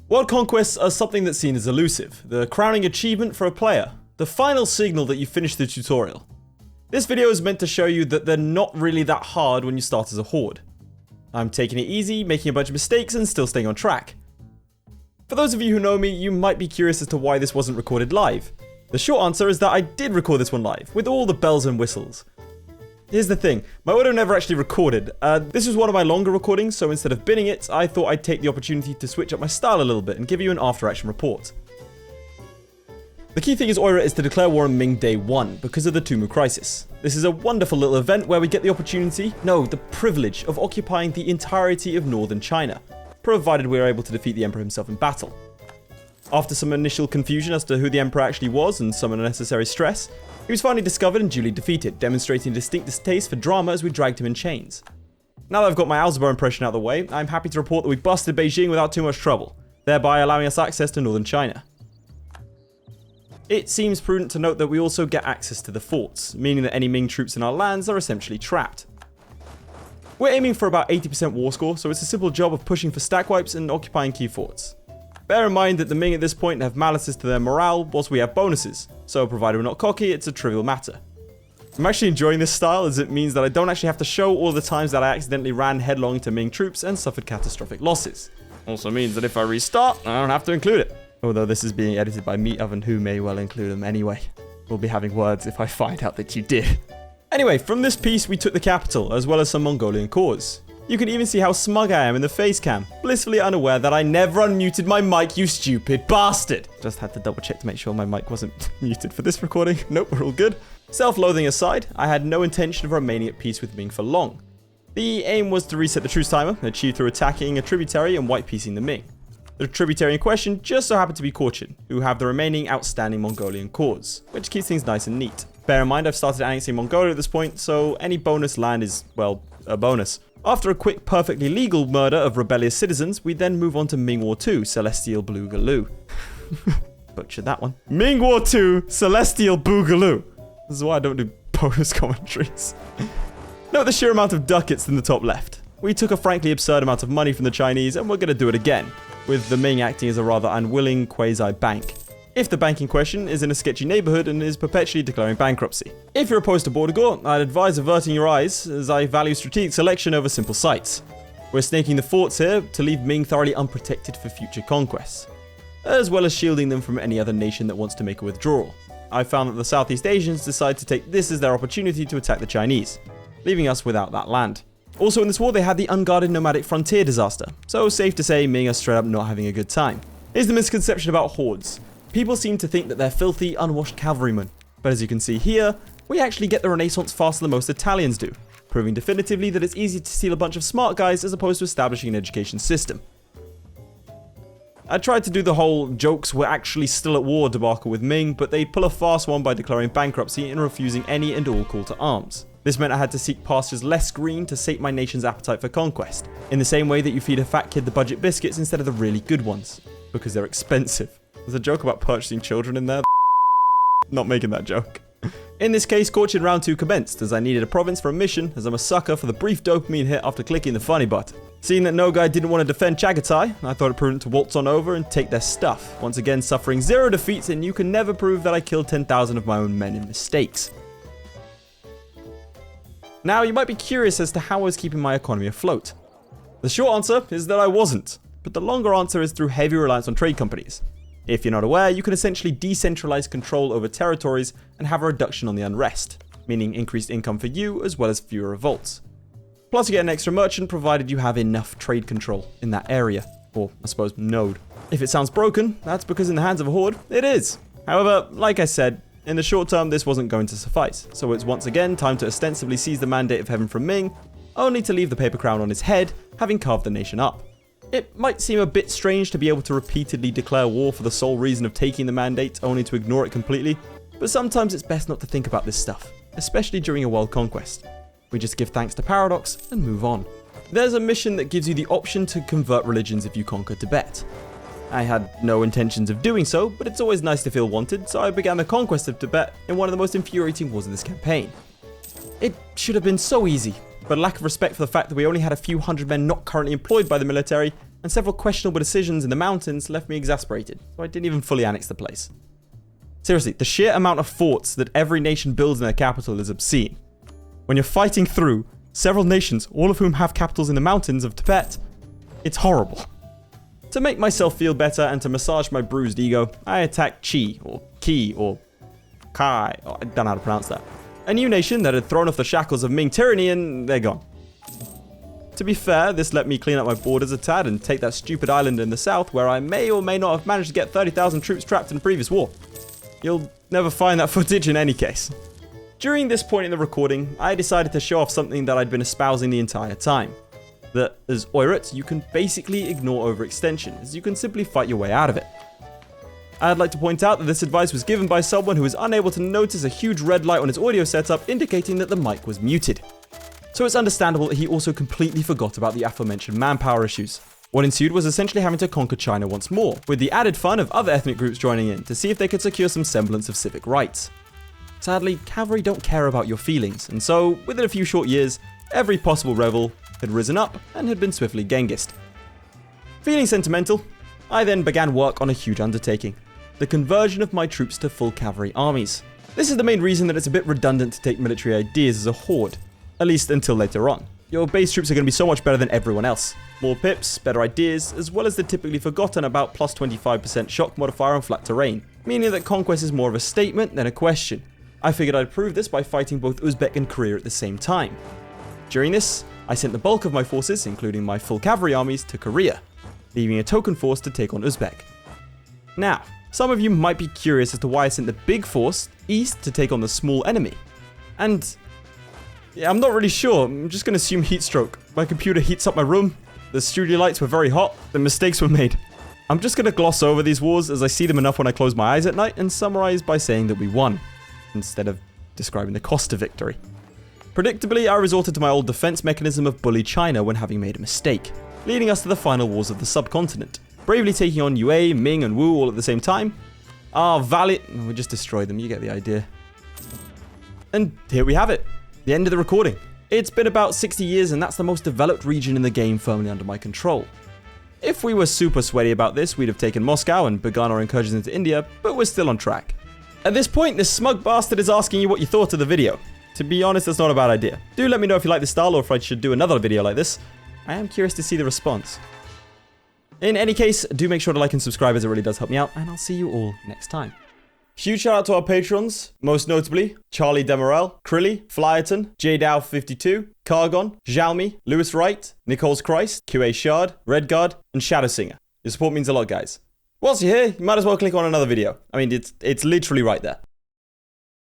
World conquests are something that's seen as elusive, the crowning achievement for a player, the final signal that you finish the tutorial. This video is meant to show you that they're not really that hard when you start as a horde. I'm taking it easy, making a bunch of mistakes, and still staying on track. For those of you who know me, you might be curious as to why this wasn't recorded live. The short answer is that I did record this one live, with all the bells and whistles. Here's the thing, my audio never actually recorded. This was one of my longer recordings, so instead of binning it, I thought I'd take the opportunity to switch up my style a little bit and give you an after-action report. The key thing is Oirat is to declare war on Ming Day 1 because of the Tumu Crisis. This is a wonderful little event where we get the opportunity, no, the privilege of occupying the entirety of northern China, provided we are able to defeat the Emperor himself in battle. After some initial confusion as to who the Emperor actually was and some unnecessary stress, he was finally discovered and duly defeated, demonstrating a distinct distaste for drama as we dragged him in chains. Now that I've got my Alzheimer impression out of the way, I'm happy to report that we busted Beijing without too much trouble, thereby allowing us access to northern China. It seems prudent to note that we also get access to the forts, meaning that any Ming troops in our lands are essentially trapped. We're aiming for about 80% war score, so it's a simple job of pushing for stack wipes and occupying key forts. Bear in mind that the Ming at this point have malices to their morale, whilst we have bonuses, so provided we're not cocky, it's a trivial matter. I'm actually enjoying this style as it means that I don't actually have to show all the times that I accidentally ran headlong into Ming troops and suffered catastrophic losses. Also means that if I restart, I don't have to include it. Although this is being edited by Meat Oven, who may well include them anyway. We'll be having words if I find out that you did. Anyway, from this piece we took the capital, as well as some Mongolian cores. You can even see how smug I am in the face cam, blissfully unaware that I never unmuted my mic, you stupid bastard! Just had to double check to make sure my mic wasn't muted for this recording. Nope, we're all good. Self-loathing aside, I had no intention of remaining at peace with Ming for long. The aim was to reset the truce timer, achieved through attacking a tributary and white-piecing the Ming. The tributary in question just so happened to be Cochin, who have the remaining outstanding Mongolian cores, which keeps things nice and neat. Bear in mind I've started annexing Mongolia at this point, so any bonus land is, well, a bonus. After a quick, perfectly legal murder of rebellious citizens, we then move on to Ming War 2, Celestial Boogaloo. Butchered that one. Ming War 2, Celestial Boogaloo. This is why I don't do bonus commentaries. Note the sheer amount of ducats in the top left. We took a frankly absurd amount of money from the Chinese, and we're going to do it again, with the Ming acting as a rather unwilling quasi-bank. If the bank in question is in a sketchy neighborhood and is perpetually declaring bankruptcy. If you're opposed to border gore, I'd advise averting your eyes, as I value strategic selection over simple sights. We're snaking the forts here to leave Ming thoroughly unprotected for future conquests, as well as shielding them from any other nation that wants to make a withdrawal. I found that the Southeast Asians decide to take this as their opportunity to attack the Chinese, leaving us without that land. Also in this war they had the unguarded nomadic frontier disaster, so safe to say Ming are straight up not having a good time. Here's the misconception about hordes. People seem to think that they're filthy, unwashed cavalrymen, but as you can see here, we actually get the Renaissance faster than most Italians do, proving definitively that it's easy to steal a bunch of smart guys as opposed to establishing an education system. I tried to do the whole jokes were actually still at war debacle with Ming, but they pull a fast one by declaring bankruptcy and refusing any and all call to arms. This meant I had to seek pastures less green to sate my nation's appetite for conquest, in the same way that you feed a fat kid the budget biscuits instead of the really good ones, because they're expensive. There's a joke about purchasing children in there. Not making that joke. In this case, Cochin round 2 commenced, as I needed a province for a mission, as I'm a sucker for the brief dopamine hit after clicking the funny button. Seeing that no guy didn't want to defend Chagatai, I thought it prudent to waltz on over and take their stuff, once again suffering 0 defeats, and you can never prove that I killed 10,000 of my own men in mistakes. Now, you might be curious as to how I was keeping my economy afloat. The short answer is that I wasn't, but the longer answer is through heavy reliance on trade companies. If you're not aware, you can essentially decentralize control over territories and have a reduction on the unrest, meaning increased income for you as well as fewer revolts. Plus you get an extra merchant provided you have enough trade control in that area, or I suppose node. If it sounds broken, that's because in the hands of a horde, it is. However, like I said, in the short term this wasn't going to suffice, so it's once again time to ostensibly seize the mandate of heaven from Ming, only to leave the paper crown on his head, having carved the nation up. It might seem a bit strange to be able to repeatedly declare war for the sole reason of taking the mandate only to ignore it completely, but sometimes it's best not to think about this stuff, especially during a world conquest. We just give thanks to Paradox and move on. There's a mission that gives you the option to convert religions if you conquer Tibet. I had no intentions of doing so, but it's always nice to feel wanted, so I began the conquest of Tibet in one of the most infuriating wars of this campaign. It should have been so easy, but a lack of respect for the fact that we only had a few hundred men not currently employed by the military and several questionable decisions in the mountains left me exasperated, so I didn't even fully annex the place. Seriously, the sheer amount of forts that every nation builds in their capital is obscene. When you're fighting through several nations, all of whom have capitals in the mountains of Tibet, it's horrible. To make myself feel better and to massage my bruised ego, I attacked Chi, or Ki, or Kai, I don't know how to pronounce that. A new nation that had thrown off the shackles of Ming tyranny and they're gone. To be fair, this let me clean up my borders a tad and take that stupid island in the south where I may or may not have managed to get 30,000 troops trapped in a previous war. You'll never find that footage in any case. During this point in the recording, I decided to show off something that I'd been espousing the entire time. That as Oirat, you can basically ignore overextension, as you can simply fight your way out of it. I'd like to point out that this advice was given by someone who was unable to notice a huge red light on his audio setup indicating that the mic was muted. So it's understandable that he also completely forgot about the aforementioned manpower issues. What ensued was essentially having to conquer China once more, with the added fun of other ethnic groups joining in to see if they could secure some semblance of civic rights. Sadly, cavalry don't care about your feelings, and so, within a few short years, every possible rebel had risen up and had been swiftly Genghised. Feeling sentimental, I then began work on a huge undertaking, the conversion of my troops to full cavalry armies. This is the main reason that it's a bit redundant to take military ideas as a horde, at least until later on. Your base troops are going to be so much better than everyone else. More pips, better ideas, as well as the typically forgotten about plus 25% shock modifier on flat terrain, meaning that conquest is more of a statement than a question. I figured I'd prove this by fighting both Uzbek and Korea at the same time. During this, I sent the bulk of my forces, including my full cavalry armies, to Korea, leaving a token force to take on Uzbek. Now, some of you might be curious as to why I sent the big force east to take on the small enemy. And yeah, I'm not really sure. I'm just going to assume heat stroke. My computer heats up my room. The studio lights were very hot. The mistakes were made. I'm just going to gloss over these wars as I see them enough when I close my eyes at night and summarize by saying that we won, instead of describing the cost of victory. Predictably, I resorted to my old defense mechanism of bully China when having made a mistake, leading us to the final wars of the subcontinent, bravely taking on Yue, Ming, and Wu all at the same time. We just destroyed them, you get the idea. And here we have it. The end of the recording. It's been about 60 years and that's the most developed region in the game firmly under my control. If we were super sweaty about this, we'd have taken Moscow and begun our incursions into India, but we're still on track. At this point, this smug bastard is asking you what you thought of the video. To be honest, that's not a bad idea. Do let me know if you like this style or if I should do another video like this. I am curious to see the response. In any case, do make sure to like and subscribe as it really does help me out, and I'll see you all next time. Huge shout out to our patrons, most notably Charlie Damerell, Crilly, Flyerton, JDow52, Kargon, Sjalmi, Lewis Wright, Nicole's Christ, QA Shard, Redguard, and ShadowSinger. Your support means a lot, guys. Whilst you're here, you might as well click on another video. I mean, it's literally right there.